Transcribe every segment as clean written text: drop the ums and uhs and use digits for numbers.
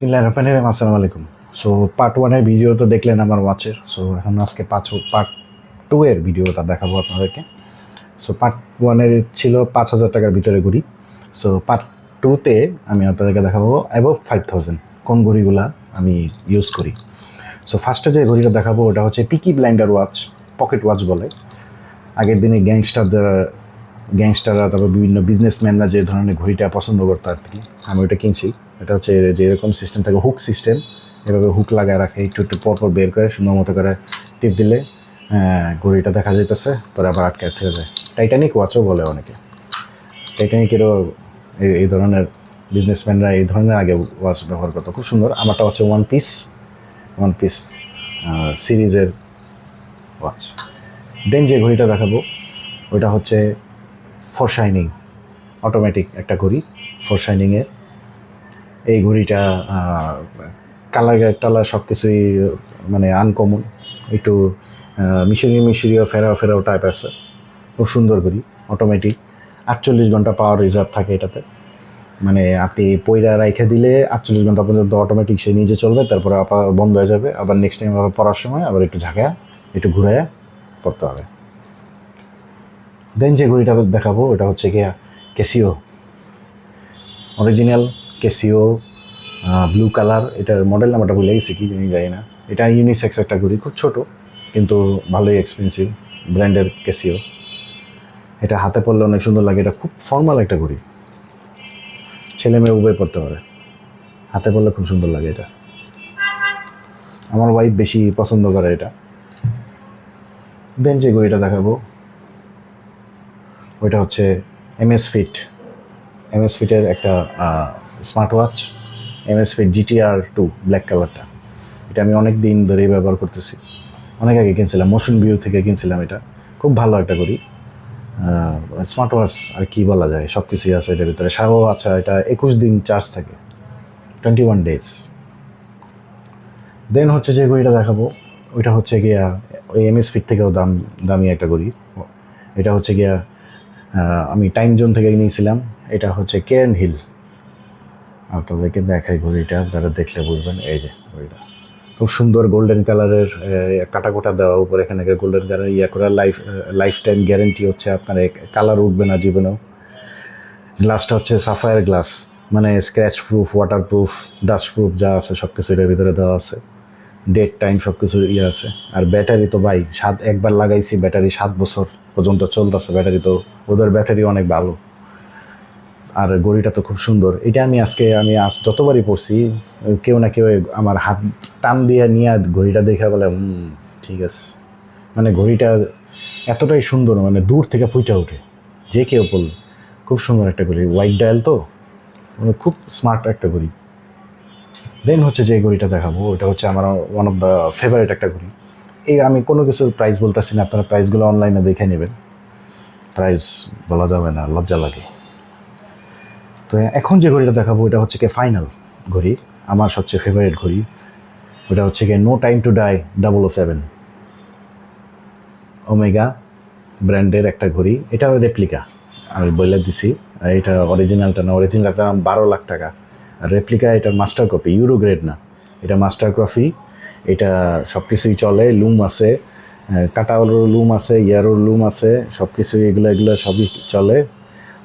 আসসালামু আলাইকুম। So part 1 এর ভিডিও তো দেখলেন আমার ওয়াচের। সো এখন আজকে পার্ট 2 এর ভিডিওটা দেখাবো আপনাদেরকে। সো পার্ট 1 এর ছিল ৫,০০০ টাকার ভিতরে ঘড়ি। সো পার্ট 2 তে আমি আপনাদেরকে দেখাবো অ্যাবভ 5,000 কোন ঘড়িগুলা আমি ইউজ করি। সো ফার্স্টে যে ঘড়িটা দেখাবো ওটা হচ্ছে পিকি ব্লাইন্ডার ওয়াচ, পকেট ওয়াচ বলে। আগের দিনে গ্যাংস্টাররা তারপর বিভিন্ন বিজনেসম্যানরা যে ধরনের ঘড়িটা পছন্দ করতো আর কি, আমি ওটা কিনছি। এটা হচ্ছে যে এরকম সিস্টেম থাকে, হুক সিস্টেম, এভাবে হুক লাগায় রাখে, একটু একটু পরপর বের করে সুন্দর মতো করে টিপ দিলে ঘড়িটা দেখা যাইতেছে, পরে আবার আটকায় থেকে যায়। টাইটানিক ওয়াচও বলে অনেকে। টাইটানিকেরও এই ধরনের বিজনেসম্যানরা এই ধরনের আগে ওয়াচ ব্যবহার করতো, খুব সুন্দর। আমারটা হচ্ছে ওয়ান পিস সিরিজের ওয়াচ। দেন যে ঘড়িটা দেখাবো ওইটা হচ্ছে ফর শাইনিং, অটোমেটিক একটা ঘড়ি, ফর শাইনিংয়ের। এই ঘড়িটা কালার টালার সব কিছুই মানে আনকমন, একটু মিশরীয় ফেরাও টাইপ আছে। খুব সুন্দর ঘড়ি, অটোমেটিক। 48 ঘন্টা পাওয়ার রিজার্ভ থাকে এটাতে। মানে আপনি পয়রা রাইখে দিলে 48 ঘন্টা পর্যন্ত অটোমেটিক সে নিজে চলবে, তারপরে আবার বন্ধ হয়ে যাবে। আবার নেক্সট টাইম আবার পড়ার সময় আবার একটু ঝাঁকায়া একটু ঘুরাইয়া পড়তে হবে। দেন যে ঘড়িটা দেখাবো ওটা হচ্ছে গিয়া Casio, original Casio, blue colour. এটার মডেল নাম্বারটা ভুলে গেছি, কি জানি যায় না। এটা ইউনিসেক্স একটা ঘড়ি, খুব ছোটো কিন্তু ভালোই এক্সপেন্সিভ, ব্র্যান্ডের ক্যাসিও। এটা হাতে পরলে অনেক সুন্দর লাগে। এটা খুব ফর্মাল একটা ঘড়ি, ছেলে মেয়ে উভয় পড়তে পারে, হাতে পরলে খুব সুন্দর লাগে। এটা আমার ওয়াইফ বেশি পছন্দ করে এটা। দেন যে ঘড়িটা দেখাবো ওইটা হচ্ছে এমএস ফিটের একটা smart watch, Amazfit GTR 2 black কালারটা। এটা আমি অনেক দিন ধরেই ব্যবহার করতেছি, অনেক আগে কিনছিলাম, মোশন ভিউ থেকে কিনছিলাম। এটা খুব ভালো একটা ঘড়ি, স্মার্ট ওয়াচ আর কি বলা যায়, সব কিছুই আছে এটার ভিতরে। আচ্ছা, এটা 21 দিন চার্জ থাকে, 21 days। দেন হচ্ছে যে ঘড়িটা দেখাবো ওইটা হচ্ছে গিয়া ওই এমএস ফিট থেকেও দামি একটা ঘড়ি। এটা হচ্ছে গিয়া আমি টাইম জোন থেকে নিয়েছিলাম। এটা হচ্ছে কেরেন হিল। আপনাদেরকে দেখাই ঘড়িটা, যারা দেখলে বুঝবেন। এই যে ঘড়িটা খুব সুন্দর, গোল্ডেন কালারের কাটা দেওয়া, উপরে এখানে গোল্ডেন কালার করা। লাইফ টাইম গ্যারেন্টি হচ্ছে আপনার কালার উঠবে না জীবনেও। গ্লাসটা হচ্ছে সাফায়ার গ্লাস, মানে scratch proof, water proof, dust proof যা আছে সব কিছু এটার ভিতরে দেওয়া আছে। ডেট টাইম সব কিছু আছে। আর ব্যাটারি তো ভাই একবার লাগাইছি, ব্যাটারি 7 বছর পর্যন্ত চলতেছে। ব্যাটারি তো ওদের ব্যাটারি অনেক ভালো। আর ঘড়িটা তো খুব সুন্দর। এটা আমি যতবারই পড়ছি, কেউ না কেউ আমার হাত টান দিয়ে নিয়ে ঘড়িটা দেখে বলে ঠিক আছে। মানে ঘড়িটা এতটাই সুন্দর, মানে দূর থেকে ফুটে ওঠে যে কেউ পড়লে। খুব সুন্দর একটা ঘড়ি, হোয়াইট ডায়াল তো, মানে খুব স্মার্ট একটা ঘড়ি। দেন হচ্ছে যে ঘড়িটা দেখাবো ওটা হচ্ছে আমার ওয়ান অফ দ্য ফেভারিট একটা ঘড়ি। আমি কোনো কিছু প্রাইস বলতেছি না, আপনারা প্রাইসগুলো অনলাইনে দেখে নেবেন। প্রাইস বলা যাবে না, লজ্জা লাগে। তো এখন যে ঘড়িটা দেখাবো ওটা হচ্ছে কি ফাইনাল ঘড়ি, আমার সবচেয়ে ফেভারিট ঘড়ি। ওটা হচ্ছে কি no time to die 007, Omega ব্র্যান্ডের একটা ঘড়ি। এটা রেপ্লিকা, আমি বলে দিছি। এটা অরিজিনালটা না, অরিজিনালটা 12 লাখ টাকা। আর রেপ্লিকা এটার মাস্টার কপি, ইউরো গ্রেড না, এটা মাস্টার কপি। এটা সব কিছুই চলে, লুম আছে, কাটাওয়ারও লুম আছে, ইয়ারোর লুম আছে, সব কিছুই এগুলো সবই চলে।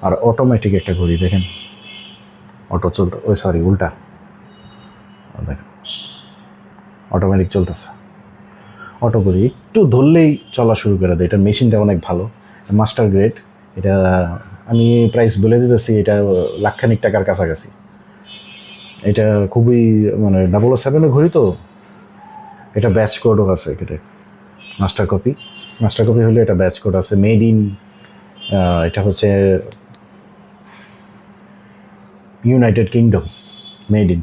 আর অটোমেটিক একটা ঘড়ি, দেখেন অটো চলতে, উল্টা দেখেন, অটোমেটিক চলতেছে। অটো ঘড়ি একটু ধরলেই চলা শুরু করে দেয়। এটা মেশিনটা অনেক ভালো, মাস্টার গ্রেড। এটা আমি প্রাইস বলে দিতেছি, এটা লাখখানিক টাকার কাছাকাছি। এটা খুবই মানে 007 ঘড়ি তো। এটা ব্যাচ কোডও আছে, এটা মাস্টার কপি হলে এটা ব্যাচ কোড আছে, মেড ইন, এটা হচ্ছে United kingdom, made in.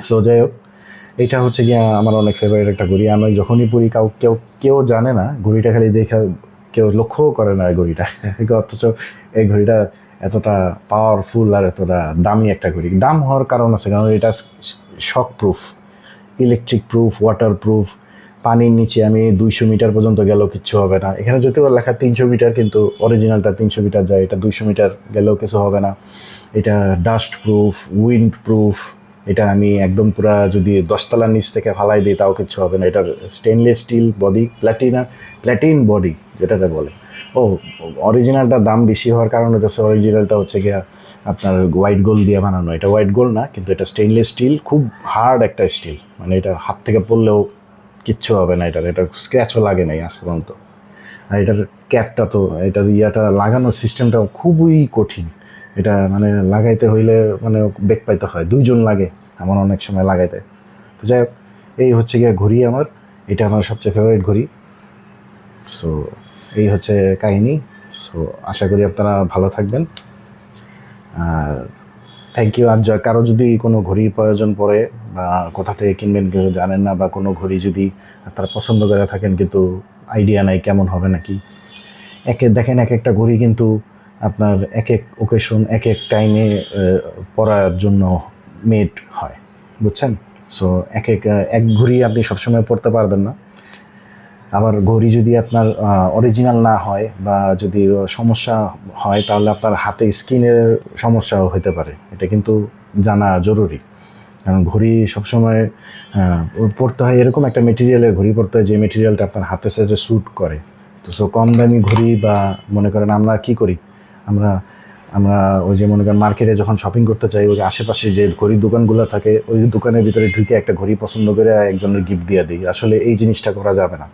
So যাই হোক, এটা হচ্ছে গিয়ে আমার অনেক ফেভারিট একটা ঘড়ি। আমি যখনই পড়ি কেউ জানে না, ঘড়িটা খালি দেখা, কেউ লক্ষ্যও করে না এই ঘড়িটা। অথচ এই ঘড়িটা এতটা পাওয়ারফুল আর এতটা দামি একটা ঘড়ি। দাম হওয়ার কারণ আছে, কারণ এটা শক proof, electric proof, water proof. পানির নিচে আমি 200 মিটার পর্যন্ত গেলেও কিচ্ছু হবে না। এখানে যদিও লেখা 300 মিটার, কিন্তু অরিজিনালটা 300 মিটার যায়, এটা 200 মিটার গেলেও কিছু হবে না। এটা ডাস্ট প্রুফ, উইন্ড প্রুফ, এটা আমি একদম পুরা যদি 10 তলার নিচ থেকে ফালাই দিই তাও কিচ্ছু হবে না। এটার স্টেনলেস স্টিল বডি, প্ল্যাটিন বডি যেটাকে বলে। ও, অরিজিনালটার দাম বেশি হওয়ার কারণ হচ্ছে অরিজিনালটা হচ্ছে গিয়া আপনার হোয়াইট গোল্ড দিয়ে বানানো। এটা হোয়াইট গোল্ড না, কিন্তু এটা স্টেনলেস স্টিল, খুব হার্ড একটা স্টিল, মানে এটা হাত থেকে পড়লেও কিচ্ছু হবে না। এটার স্ক্র্যাচও লাগে নাই আজ পর্যন্ত। আর এটার ক্যাপটা তো, এটার লাগানোর সিস্টেমটাও খুবই কঠিন। এটা মানে লাগাইতে হইলে মানে বেগ পাইতে হয়, 2জন লাগে আমার অনেক সময় লাগাইতে। তো যাই হোক, এই হচ্ছে গিয়ে ঘড়ি আমার, এটা আমার সবচেয়ে ফেভারিট ঘড়ি। সো এই হচ্ছে কাহিনী। সো আশা করি আপনারা ভালো থাকবেন, আর থ্যাংক ইউ। আর কারো যদি কোনো ঘড়ির প্রয়োজন পড়ে বা কোথা থেকে কিনবেন কেউ জানেন না, বা কোনো ঘড়ি যদি আপনারা পছন্দ করে থাকেন কিন্তু আইডিয়া নাই কেমন হবে নাকি, দেখেন এক একটা ঘড়ি কিন্তু আপনার এক এক ওকেশন, এক এক টাইমে পরার জন্য মেড হয়, বুঝছেন? সো এক ঘড়ি আপনি সবসময় পরতে পারবেন না। আবার ঘড়ি যদি আপনার অরিজিনাল না হয় বা যদি সমস্যা হয়, তাহলে আপনার হাতে স্কিনের সমস্যাও হতে পারে। এটা কিন্তু জানা জরুরি, কারণ ঘড়ি সবসময় পরতে হয় এরকম একটা মেটেরিয়ালের ঘড়ি পরতে হয় যে মেটেরিয়ালটা আপনার হাতের সাথে স্যুট করে। তো সো কম দামি ঘড়ি, বা মনে করেন আমরা কি করি, আমরা ওই যে মনে করেন মার্কেটে যখন শপিং করতে চাই, ওই আশেপাশে যে ঘড়ির দোকানগুলো থাকে ওই দোকানের ভিতরে ঢুকে একটা ঘড়ি পছন্দ করে একজনের গিফট দিয়ে দিই। আসলে এই জিনিসটা করা যাবে না।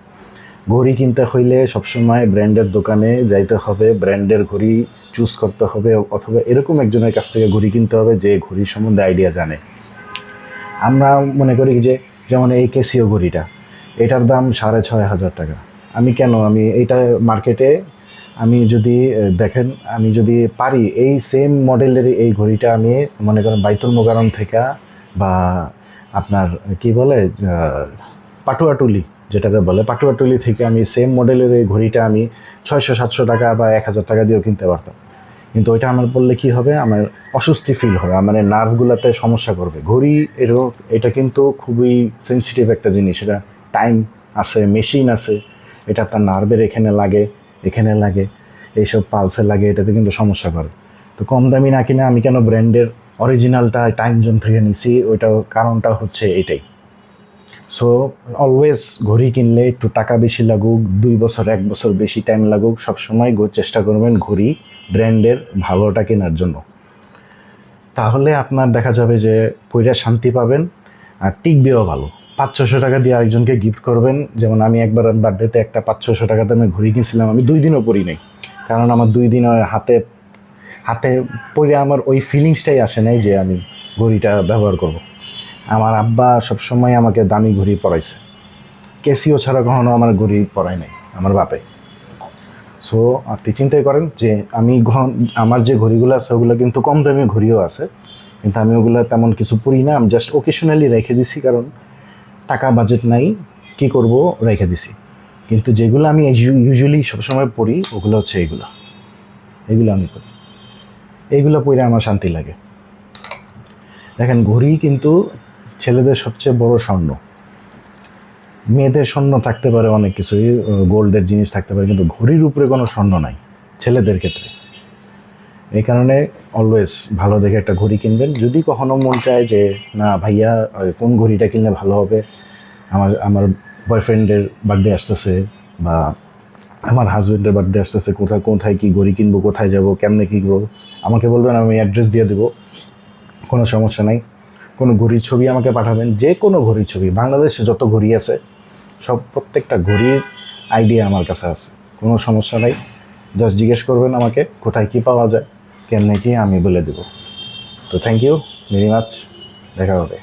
ঘড়ি কিনতে হইলে সবসময় ব্র্যান্ডের দোকানে যাইতে হবে, ব্র্যান্ডের ঘড়ি চুজ করতে হবে, অথবা এরকম একজনের কাছ থেকে ঘড়ি কিনতে হবে যে ঘড়ির সম্বন্ধে আইডিয়া জানে। আমরা মনে করি যে যেমন এই ক্যাসিও ঘড়িটা, এটার দাম 6,500 টাকা। আমি এইটা মার্কেটে আমি যদি দেখেন, আমি যদি পারি এই সেম মডেলের এই ঘড়িটা আমি মনে করেন বাইতুল মোকাররম থেকে বা আপনার কি বলে পাটুয়াটুলি, যেটাকে বলে পাটুয়াটুলি থেকে আমি সেম মডেলের এই ঘড়িটা আমি 600-700 টাকা বা 1,000 টাকা দিয়েও কিনতে পারতাম। কিন্তু ওইটা আমার পড়লে কী হবে, আমার অস্বস্তি ফিল হবে, মানে নার্ভগুলোতে সমস্যা করবে। ঘড়ি এটা কিন্তু খুবই সেন্সিটিভ একটা জিনিস। এটা টাইম আছে, মেশিন আছে, এটা আপনার নার্ভের এখানে লাগে, এইসব পালসে লাগে, এটাতে কিন্তু সমস্যা করে। তো কম দামি না কিনে আমি কেন ব্র্যান্ডের অরিজিনালটা টাইম জোন থেকে নিছি, ওইটার কারণটা হচ্ছে এটাই। সো অলওয়েজ ঘড়ি কিনলে একটু টাকা বেশি লাগুক, 2 বছর 1 বছর বেশি টাইম লাগুক, সবসময় চেষ্টা করবেন ঘড়ি ব্র্যান্ডের ভালোটা কেনার জন্য। তাহলে আপনার দেখা যাবে যে পইরা শান্তি পাবেন আর টিকবেও ভালো। 500-600 টাকা দিয়ে আরেকজনকে গিফট করবেন। যেমন আমি একবার বার্থডেতে একটা 500-600 টাকা দামে ঘড়ি কিনছিলাম, আমি 2 দিনও পরি নাই, কারণ আমার 2 দিন হাতে পরে আমার ওই ফিলিংসটাই আসে নাই যে আমি ঘড়িটা ব্যবহার করব। আমার আব্বা সবসময় আমাকে দামি ঘড়ি পরাইছে, ক্যাসিও ছাড়া কখনো আমার ঘড়ি পরাই নাই আমার বাপে। সো আপনি চিন্তাই করেন যে আমার যে ঘড়িগুলো আছে ওগুলো কিন্তু কম দামি ঘড়িও আছে, কিন্তু আমি ওগুলো তেমন কিছু পরি না। আমি জাস্ট ওকেশনালি রেখে দিছি, কারণ টাকা বাজেট নাই, কি করব, রেখে দিছি। কিন্তু যেগুলো আমি ইউজুয়ালি সবসময় পরি ওগুলো হচ্ছে এগুলো আমি পরি, এইগুলো পরে আমার শান্তি লাগে। দেখেন, ঘড়ি কিন্তু ছেলেদের সবচেয়ে বড় স্বর্ণ। মেয়েদের স্বর্ণ থাকতে পারে অনেক কিছুই, গোল্ডের জিনিস থাকতে পারে, কিন্তু ঘড়ির উপরে কোনো স্বর্ণ নাই ছেলেদের ক্ষেত্রে। এই কারণে অলওয়েজ ভালো দেখে একটা ঘড়ি কিনবেন। যদি কখনো মন চায় যে না ভাইয়া কোন ঘড়িটা কিনলে ভালো হবে, আমার বয়ফ্রেন্ডের বার্থডে আসতেছে বা আমার হাজব্যান্ডের বার্থডে আসতেছে, কোথায় কি ঘড়ি কিনবো, কোথায় যাব, কেমনে কী করবো, আমাকে বলবেন, আমি অ্যাড্রেস দিয়ে দেবো, কোনো সমস্যা নাই। কোনো ঘড়ির ছবি আমাকে পাঠাবেন, যে কোনো ঘড়ির ছবি, বাংলাদেশে যত ঘড়ি আছে প্রত্যেকটা ঘড়ির আইডিয়া আমার কাছে আছে, কোনো সমস্যা নাই। জাস্ট জিজ্ঞেস করবেন আমাকে কোথায় কী পাওয়া যায়, কেমনে কি, আমি বলে দেবো। তো থ্যাংক ইউ ভেরি মাচ, দেখা হবে।